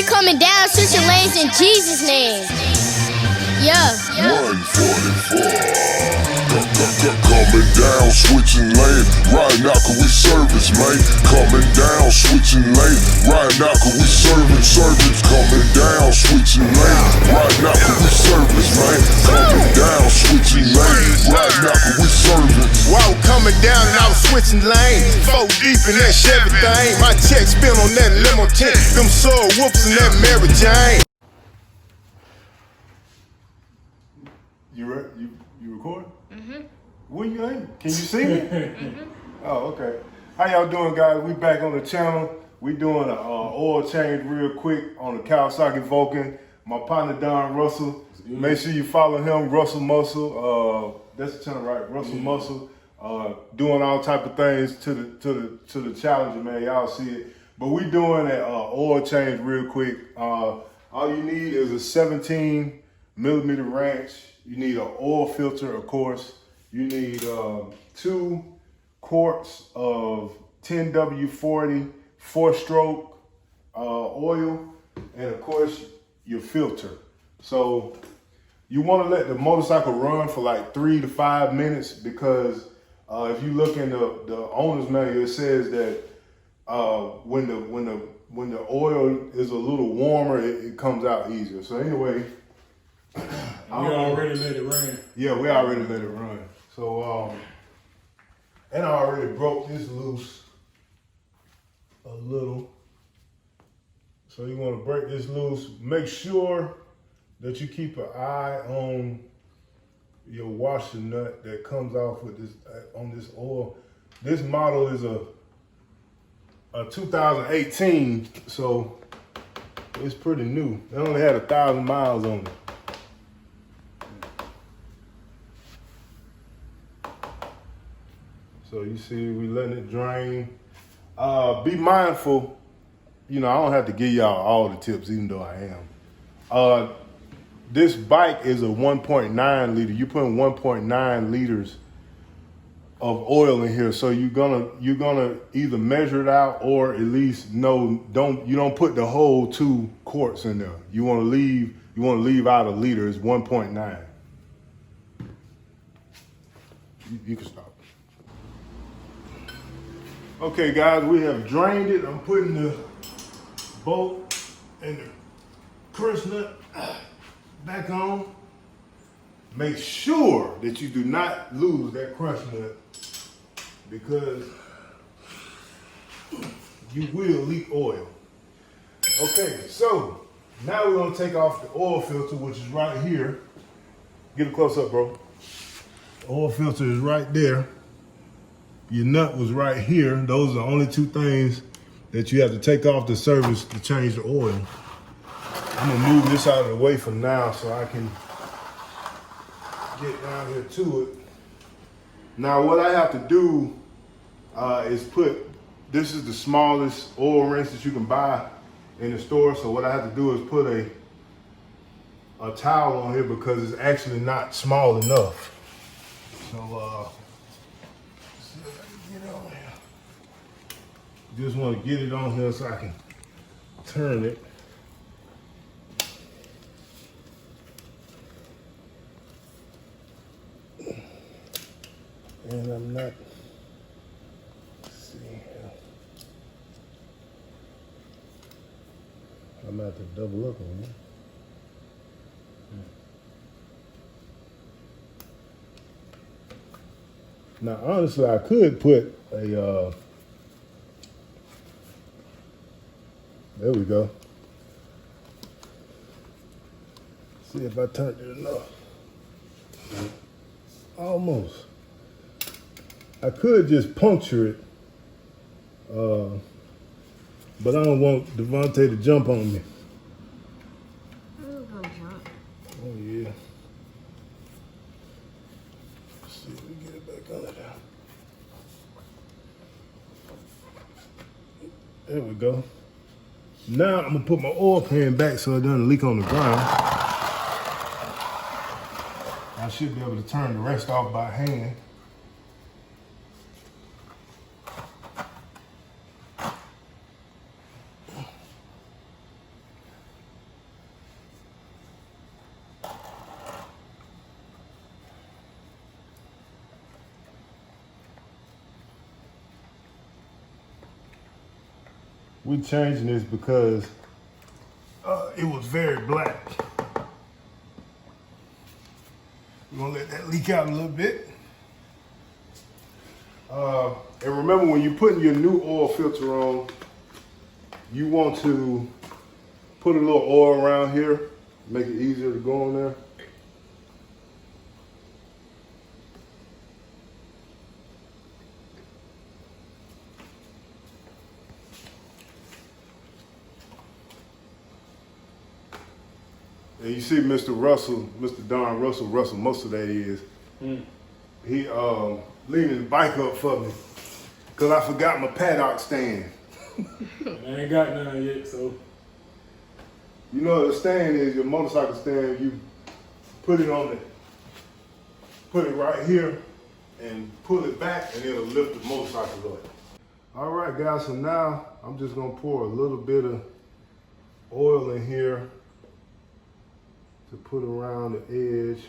We coming down, switching lanes in Jesus' name. Yeah. 144. Coming down, switching lane. Right now, cause we service, man. Coming down, switching lane. Right now, cause we service. Coming down, switching lane. Right now, cause we service, man. Coming down, switching lane. Right now, cause we service. Wow, coming down and I was switching lanes. 4 deep in that Chevy thing. My check spin on that limo tent. Them soul whoops and that Mary Jane. You recording? Where you at? Can you see me? Oh, okay. How y'all doing, guys? We back on the channel. We doing an oil change real quick on the Kawasaki Vulcan. My partner Don Russell. Make sure you follow him, Russell Muscle. That's the channel, right? Russell Muscle. Doing all type of things to the Challenger, man. Y'all see it. But we doing an oil change real quick. All you need is a 17 millimeter wrench. You need an oil filter, of course. You need 2 quarts of 10W40 4-stroke oil, and of course your filter. So you want to let the motorcycle run for like 3 to 5 minutes, because if you look in the owner's manual, it says that when the oil is a little warmer, it comes out easier. So anyway. We already let it run. Yeah, we already let it run. So, and I already broke this loose a little. So you want to break this loose. Make sure that you keep an eye on your washer nut that comes off with this on this oil. This model is a 2018, so it's pretty new. It only had 1,000 miles on it. So you see, we letting it drain. Be mindful, you know, I don't have to give y'all all the tips, even though I am. This bike is a 1.9 liter. You're putting 1.9 liters of oil in here. So you're gonna either measure it out, or at least know, you don't put the whole 2 quarts in there. You wanna leave out a liter. It's 1.9. You can stop. Okay, guys, we have drained it. I'm putting the bolt and the crush nut back on. Make sure that you do not lose that crush nut, because you will leak oil. Okay, so now we're gonna take off the oil filter, which is right here. Get a close up, bro. The oil filter is right there. Your nut was right here. Those are the only 2 things that you have to take off the service to change the oil. I'm gonna move this out of the way for now so I can get down here to it. Now what I have to do is this is the smallest oil rinse that you can buy in the store. So what I have to do is put a towel on here, because it's actually not small enough. So just want to get it on here so I can turn it. And I'm not, let's see here. I'm about to double up on it. Now, honestly, I could put a, there we go. See if I turned it enough. Almost. I could just puncture it, but I don't want Devontae to jump on me. Oh yeah. Let's see if we get it back under there. There we go. Now I'm gonna put my oil pan back so it doesn't leak on the ground. I should be able to turn the rest off by hand. we changing this because it was very black. We're gonna let that leak out a little bit. And remember, when you're putting your new oil filter on, you want to put a little oil around here, make it easier to go on there. And you see Mr. Russell, Mr. Don Russell, most of that is, he leaned his bike up for me because I forgot my paddock stand. I ain't got none yet, so. You know what a stand is, your motorcycle stand, you put it on it, put it right here and pull it back and it'll lift the motorcycle up. All right guys, so now I'm just gonna pour a little bit of oil in here to put around the edge.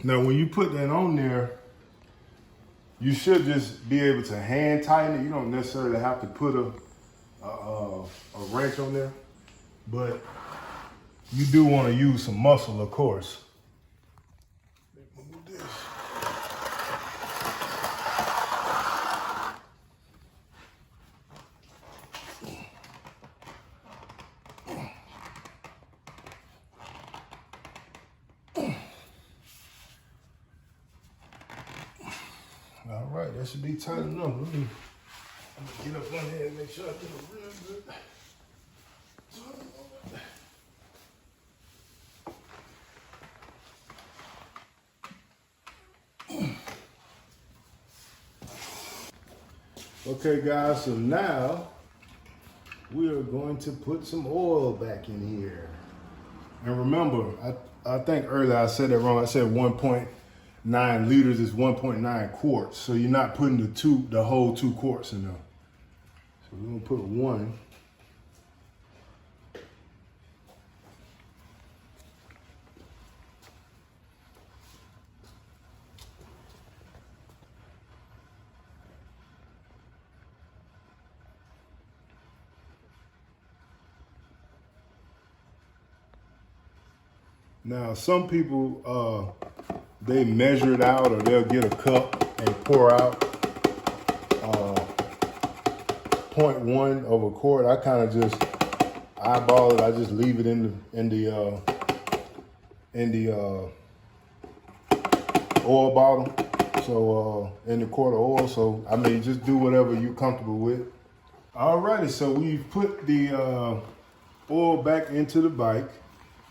Now, when you put that on there, you should just be able to hand tighten it. You don't necessarily have to put a wrench on there, but you do want to use some muscle, of course. Move this. All right, that should be tight enough. I'm gonna get up on here and make sure I do it real good. Okay guys, so now we are going to put some oil back in here. And remember, I think earlier I said that wrong. I said 1.9 liters is 1.9 quarts. So you're not putting the whole 2 quarts in there. So we're gonna put 1. Now, some people, they measure it out or they'll get a cup and pour out 0.1 of a quart. I kind of just eyeball it. I just leave it in the oil bottle. So in the quart of oil. So I mean, just do whatever you're comfortable with. Alrighty, so we've put the oil back into the bike.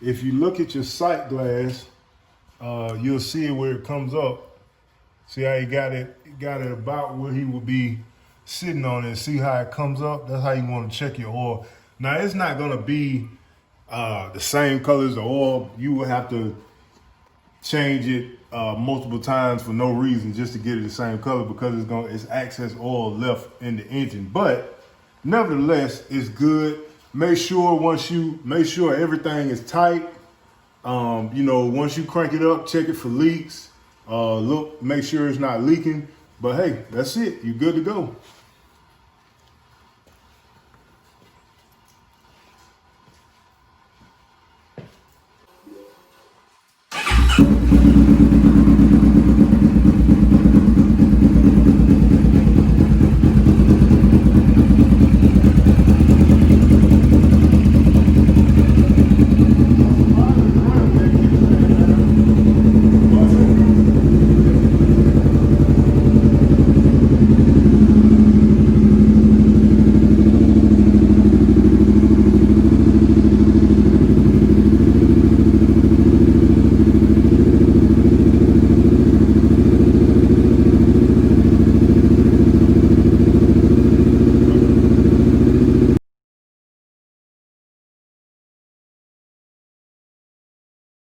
If you look at your sight glass, you'll see it where it comes up. See how he got it about where he would be sitting on it. See how it comes up? That's how you want to check your oil. Now, it's not going to be the same color as the oil. You will have to change it multiple times for no reason just to get it the same color because it's excess oil left in the engine. But nevertheless, it's good. Make sure everything is tight. You know, once you crank it up, check it for leaks. Make sure it's not leaking. But hey, that's it. You're good to go.